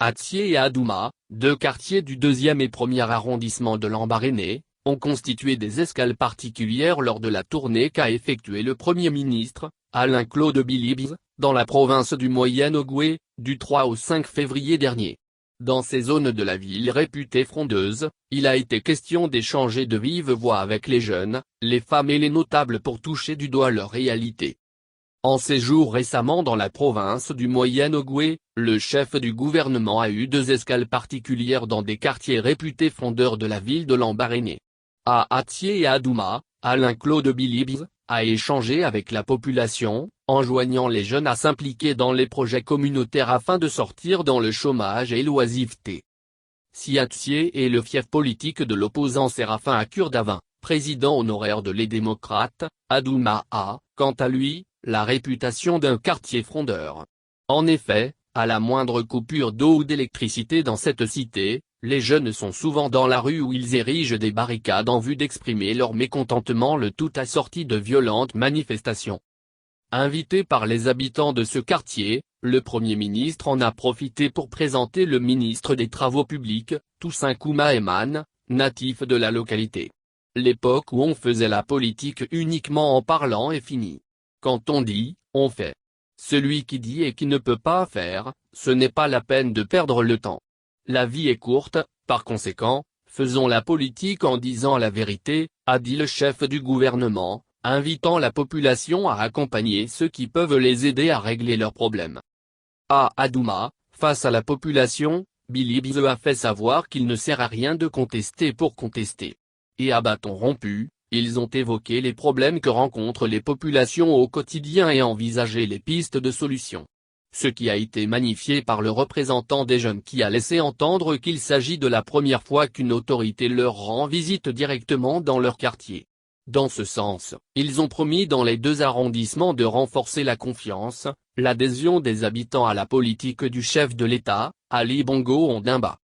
Atsié et Adouma, deux quartiers du 2e et 1er arrondissement de Lambaréné, ont constitué des escales particulières lors de la tournée qu'a effectuée le Premier ministre, Alain-Claude Bilibis, dans la province du Moyen-Ogooué, du 3 au 5 février dernier. Dans ces zones de la ville réputées frondeuses, il a été question d'échanger de vive voix avec les jeunes, les femmes et les notables pour toucher du doigt leur réalité. En séjour récemment dans la province du Moyen-Ogooué, le chef du gouvernement a eu deux escales particulières dans des quartiers réputés frondeurs de la ville de Lambaréné. À Atsié et à Adouma, Alain-Claude Bilibis a échangé avec la population, enjoignant les jeunes à s'impliquer dans les projets communautaires afin de sortir dans le chômage et l'oisiveté. Si Atsié est le fief politique de l'opposant Séraphin Akourdavin, président honoraire de Les Démocrates, Adouma a, quant à lui, la réputation d'un quartier frondeur. En effet, à la moindre coupure d'eau ou d'électricité dans cette cité, les jeunes sont souvent dans la rue où ils érigent des barricades en vue d'exprimer leur mécontentement, le tout assorti de violentes manifestations. Invité par les habitants de ce quartier, le Premier ministre en a profité pour présenter le ministre des Travaux publics, Toussaint Koumaeman, natif de la localité. L'époque où on faisait la politique uniquement en parlant est finie. Quand on dit, on fait. Celui qui dit et qui ne peut pas faire, ce n'est pas la peine de perdre le temps. La vie est courte, par conséquent, faisons la politique en disant la vérité, a dit le chef du gouvernement, invitant la population à accompagner ceux qui peuvent les aider à régler leurs problèmes. À Adouma, face à la population, Bilibis a fait savoir qu'il ne sert à rien de contester pour contester. Et à bâton rompu, ils ont évoqué les problèmes que rencontrent les populations au quotidien et envisagé les pistes de solutions. Ce qui a été magnifié par le représentant des jeunes qui a laissé entendre qu'il s'agit de la première fois qu'une autorité leur rend visite directement dans leur quartier. Dans ce sens, ils ont promis dans les deux arrondissements de renforcer la confiance, l'adhésion des habitants à la politique du chef de l'État, Ali Bongo Ondimba.